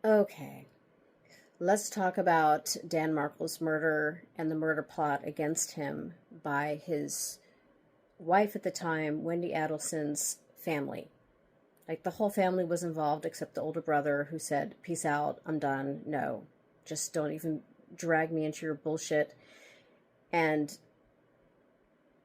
Okay, let's talk about Dan Markle's murder and the murder plot against him by his wife at the time, Wendy Adelson's family. Like, the whole family was involved except the older brother, who said, "Peace out, I'm done. No, just don't even drag me into your bullshit." And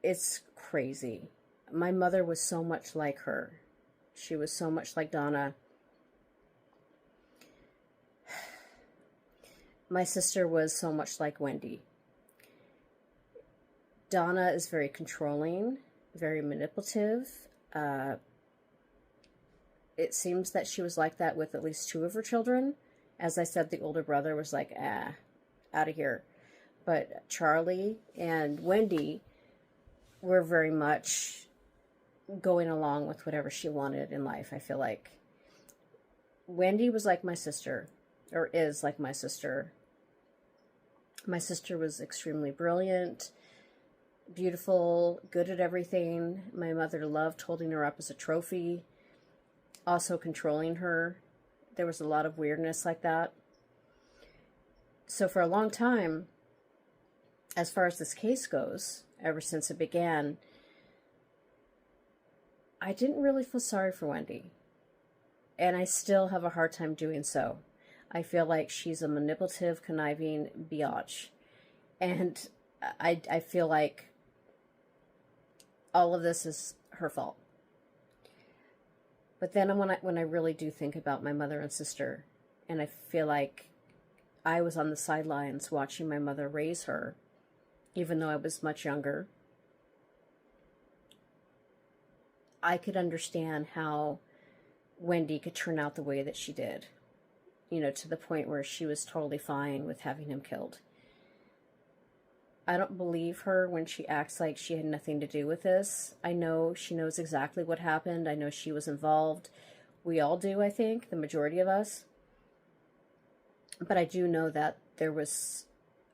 it's crazy. My mother was so much like her. She was so much like Donna. My sister was so much like Wendy. Donna is very controlling, very manipulative. It seems that she was like that with at least two of her children. As I said, the older brother was like, out of here. But Charlie and Wendy were very much going along with whatever she wanted in life, I feel like. Wendy was like my sister, or is like my sister. My sister was extremely brilliant, beautiful, good at everything. My mother loved holding her up as a trophy, also controlling her. There was a lot of weirdness like that. So for a long time, as far as this case goes, ever since it began, I didn't really feel sorry for Wendy. And I still have a hard time doing so. I feel like she's a manipulative, conniving biatch. And I feel like all of this is her fault. But then when I really do think about my mother and sister, and I feel like I was on the sidelines watching my mother raise her, even though I was much younger, I could understand how Wendy could turn out the way that she did. You know, to the point where she was totally fine with having him killed. I don't believe her when she acts like she had nothing to do with this. I know she knows exactly what happened. I know she was involved. We all do, I think, the majority of us. But I do know that there was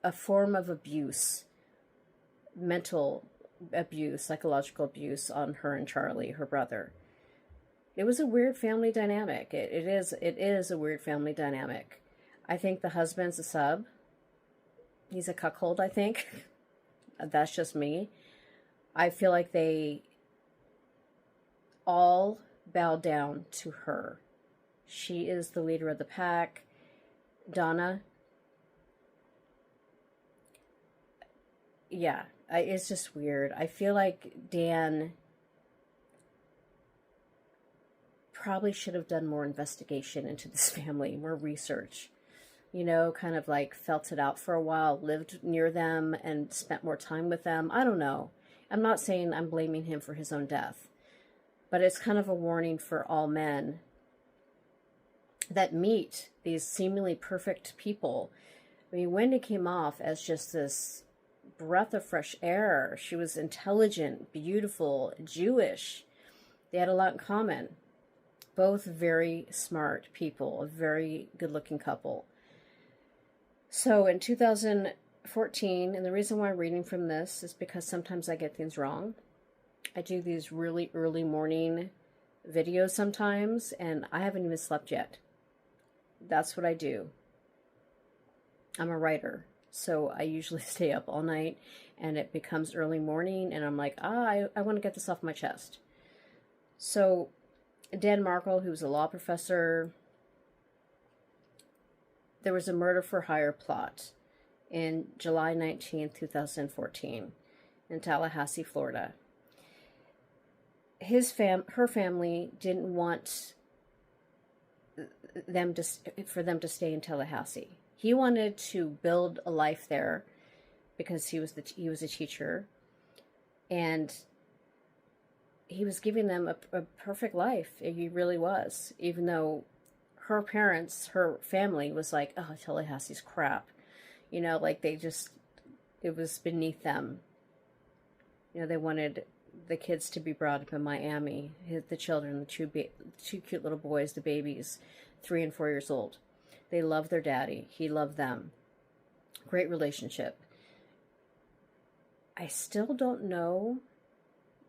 a form of abuse, mental abuse, psychological abuse on her and Charlie, her brother. It was a weird family dynamic. It is a weird family dynamic. I think the husband's a sub. He's a cuckold, I think. That's just me. I feel like they all bow down to her. She is the leader of the pack. Donna. Yeah, it's just weird. I feel like Dan probably should have done more investigation into this family, more research. You know, kind of like felt it out for a while, lived near them and spent more time with them. I don't know. I'm not saying I'm blaming him for his own death, but it's kind of a warning for all men that meet these seemingly perfect people. I mean, Wendy came off as just this breath of fresh air. She was intelligent, beautiful, Jewish. They had a lot in common. Both very smart people, a very good-looking couple. So in 2014, and the reason why I'm reading from this is because sometimes I get things wrong. I do these really early morning videos sometimes, and I haven't even slept yet. That's what I do. I'm a writer, so I usually stay up all night, and it becomes early morning, and I'm like, I want to get this off my chest. So Dan Markle, who's a law professor, there was a murder for hire plot in July 19th, 2014 in Tallahassee, Florida. Her family didn't want for them to stay in Tallahassee. He wanted to build a life there because he was a teacher, and he was giving them a perfect life. He really was, even though her parents, her family was like, oh, Tallahassee's crap. You know, like it was beneath them. You know, they wanted the kids to be brought up in Miami. The children, the two cute little boys, the babies, 3 and 4 years old. They loved their daddy. He loved them. Great relationship. I still don't know.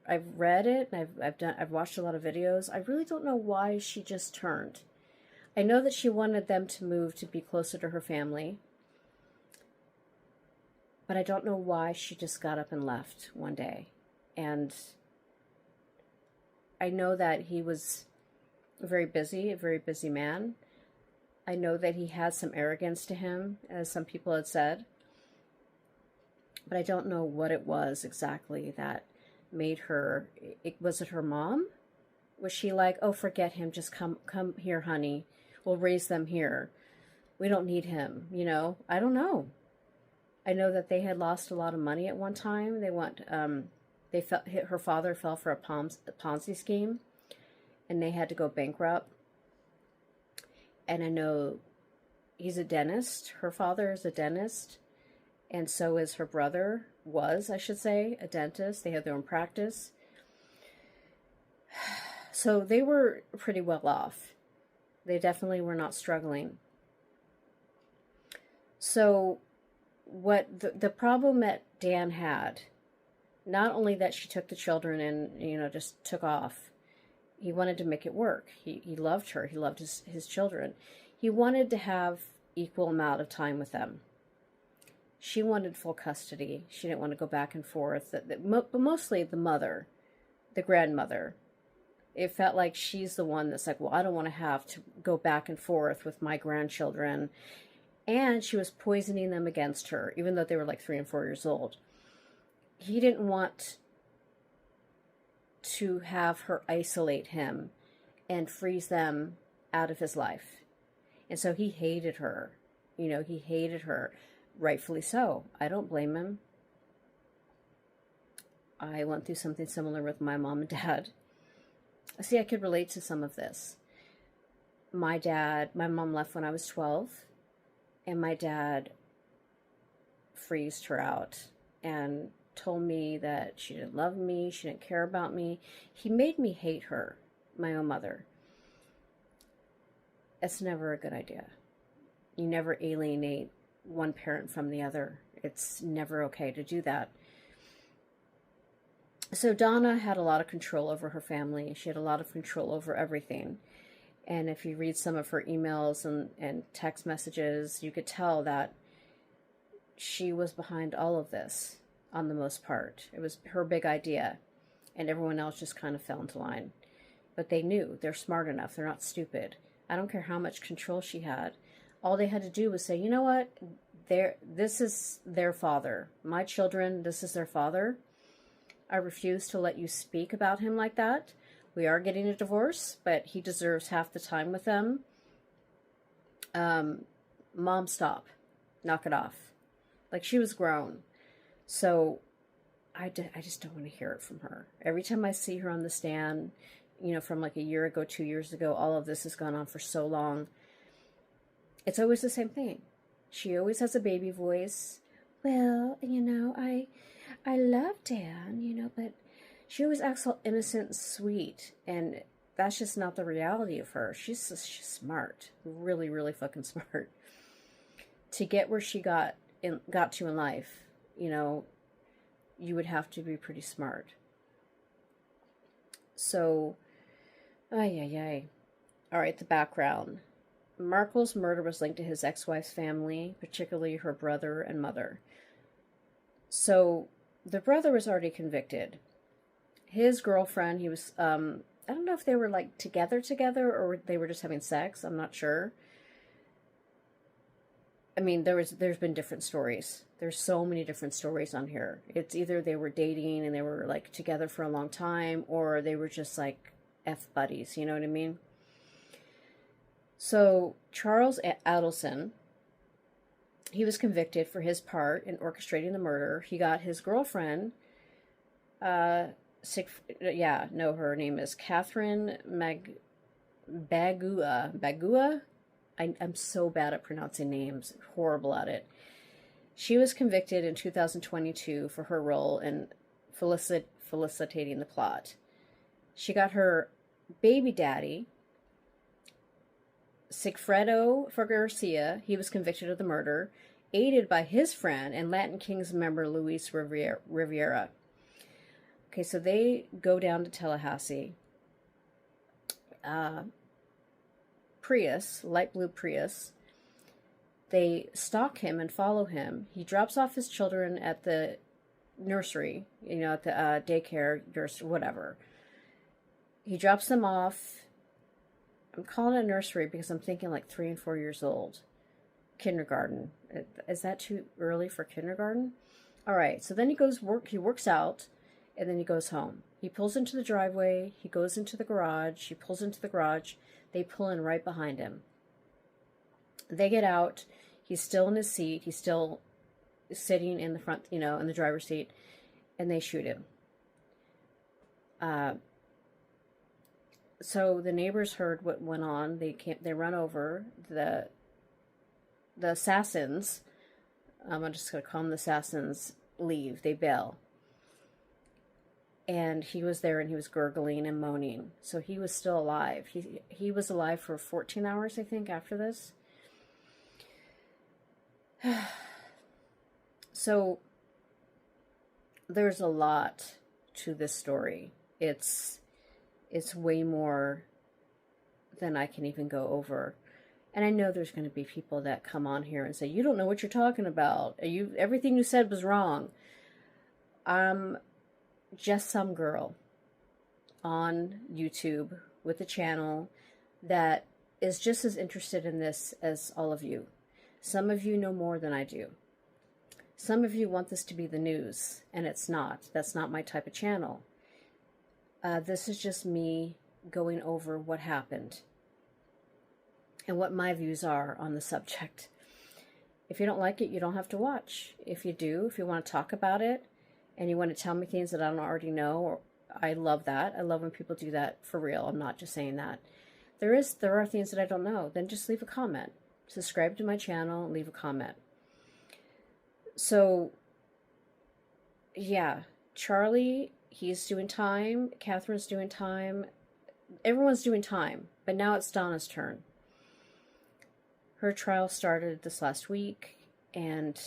I've read it, and I've watched a lot of videos. I really don't know why she just turned. I know that she wanted them to move to be closer to her family, but I don't know why she just got up and left one day. And I know that he was a very busy man. I know that he had some arrogance to him, as some people had said, but I don't know what it was exactly that made her. Was it her mom? Was she like, oh, forget him, just come here, honey. We'll raise them here. We don't need him, you know? I don't know. I know that they had lost a lot of money at one time. Her father fell for a Ponzi scheme, and they had to go bankrupt. And I know he's a dentist. Her father is a dentist, and so is her brother, I should say, a dentist. They have their own practice. So they were pretty well off. They definitely were not struggling. So what the problem that Dan had, not only that she took the children and, you know, just took off, he wanted to make it work. He loved her. He loved his children. He wanted to have equal amount of time with them. She wanted full custody. She didn't want to go back and forth. But mostly the mother, the grandmother. It felt like she's the one that's like, well, I don't want to have to go back and forth with my grandchildren. And she was poisoning them against her, even though they were like 3 and 4 years old. He didn't want to have her isolate him and freeze them out of his life. And so he hated her. You know, he hated her. Rightfully so. I don't blame him. I went through something similar with my mom and dad. See, I could relate to some of this. My mom left when I was 12, and my dad freezed her out and told me that she didn't love me, she didn't care about me. He made me hate her, my own mother. That's never a good idea. You never alienate one parent from the other. It's never okay to do that. So Donna had a lot of control over her family. She had a lot of control over everything. And if you read some of her emails and text messages, you could tell that she was behind all of this on the most part. It was her big idea, and everyone else just kind of fell into line. But they knew. They're smart enough. They're not stupid. I don't care how much control she had. All they had to do was say, you know what? This is their father. My children, this is their father. I refuse to let you speak about him like that. We are getting a divorce, but he deserves half the time with them. Mom, stop. Knock it off. Like, she was grown. So I just don't want to hear it from her. Every time I see her on the stand, you know, from like a year ago, 2 years ago, all of this has gone on for so long. It's always the same thing. She always has a baby voice. Well, you know, I love Dan, you know, but she always acts all innocent and sweet. And that's just not the reality of her. She's smart. Really, really fucking smart. To get where she got to in life, you know, you would have to be pretty smart. So, All right, the background. Markle's murder was linked to his ex-wife's family, particularly her brother and mother. So, the brother was already convicted. His girlfriend, he was, I don't know if they were like together or they were just having sex. I'm not sure. I mean, there's been different stories. There's so many different stories on here. It's either they were dating and they were like together for a long time, or they were just like F buddies, you know what I mean? So Charles Adelson, he was convicted for his part in orchestrating the murder. He got his girlfriend, her name is Catherine Bagua. I'm so bad at pronouncing names, horrible at it. She was convicted in 2022 for her role in felicitating the plot. She got her baby daddy, Sigfredo Garcia. He was convicted of the murder, aided by his friend and Latin Kings member Luis Riviera. Okay, so they go down to Tallahassee. Prius, light blue Prius. They stalk him and follow him. He drops off his children at the nursery, at the daycare, nursery, whatever. He drops them off. I'm calling it a nursery because I'm thinking like 3 and 4 years old. Kindergarten. Is that too early for kindergarten? All right. So then he works out, and then he goes home. He pulls into the driveway. He goes into the garage. He pulls into the garage. They pull in right behind him. They get out. He's still in his seat. He's still sitting in the front, in the driver's seat, and they shoot him. So the neighbors heard what went on. They run over the assassins. I'm just going to call them the assassins. Leave. They bail. And he was there, and he was gurgling and moaning. So he was still alive. He was alive for 14 hours, I think, after this. So there's a lot to this story. It's way more than I can even go over. And I know there's going to be people that come on here and say, you don't know what you're talking about. Everything you said was wrong. I'm just some girl on YouTube with a channel that is just as interested in this as all of you. Some of you know more than I do. Some of you want this to be the news, and it's not. That's not my type of channel. This is just me going over what happened and what my views are on the subject. If you don't like it, you don't have to watch. If you do, if you want to talk about it and you want to tell me things that I don't already know, I love that. I love when people do that for real. I'm not just saying that. There are things that I don't know. Then just leave a comment. Subscribe to my channel and leave a comment. So, yeah, Charlie, he's doing time. Catherine's doing time. Everyone's doing time. But now it's Donna's turn. Her trial started this last week, and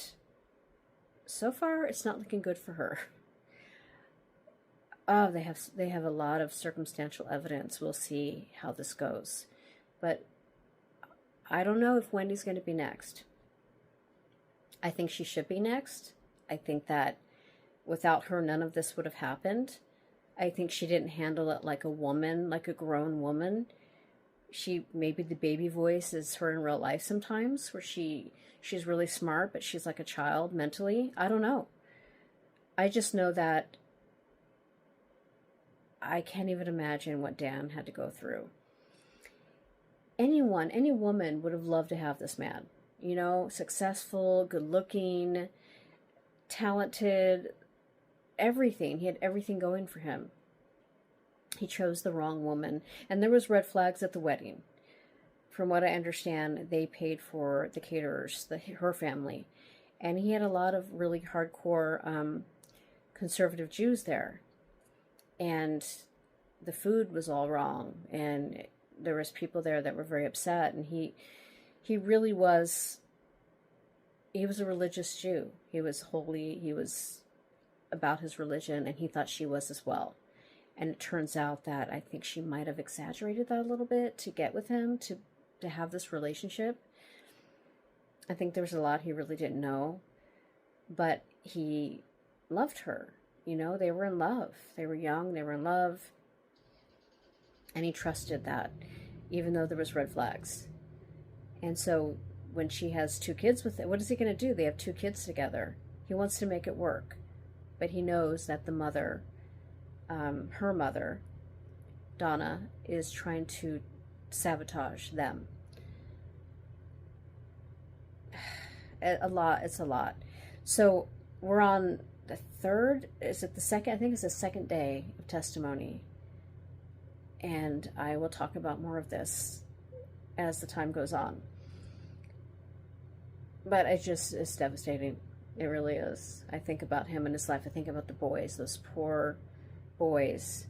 so far it's not looking good for her. Oh, they have a lot of circumstantial evidence. We'll see how this goes. But I don't know if Wendy's going to be next. I think she should be next. I think that without her, none of this would have happened. I think she didn't handle it like a woman, like a grown woman. Maybe the baby voice is her in real life sometimes, where she's really smart, but she's like a child mentally. I don't know. I just know that I can't even imagine what Dan had to go through. Any woman would have loved to have this man. Successful, good looking, talented, everything. He had everything going for him. He chose the wrong woman. And there was red flags at the wedding. From what I understand, they paid for the caterers, her family. And he had a lot of really hardcore conservative Jews there. And the food was all wrong. And there was people there that were very upset. And he really was, he was a religious Jew. He was holy. He was about his religion, and he thought she was as well. And it turns out that I think she might have exaggerated that a little bit to get with him, to have this relationship. I think there was a lot he really didn't know, but he loved her. They were in love. They were young, they were in love, and he trusted that, even though there was red flags. And so when she has 2 kids with it, what is he going to do? They have 2 kids together. He wants to make it work, but he knows that the mother, her mother, Donna, is trying to sabotage them. It's a lot. So we're on the 3rd, is it the 2nd? I think it's the 2nd day of testimony. And I will talk about more of this as the time goes on. But it's devastating. It really is. I think about him and his life. I think about the boys, those poor boys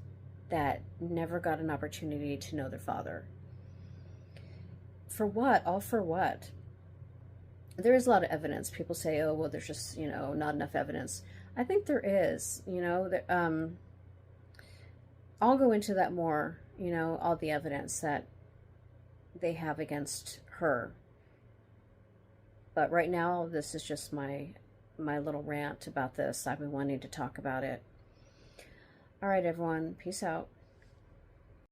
that never got an opportunity to know their father. For what? All for what? There is a lot of evidence. People say, oh, well, there's just, not enough evidence. I think there is, I'll go into that more, all the evidence that they have against her. But right now, this is just my little rant about this. I've been wanting to talk about it. All right, everyone. Peace out.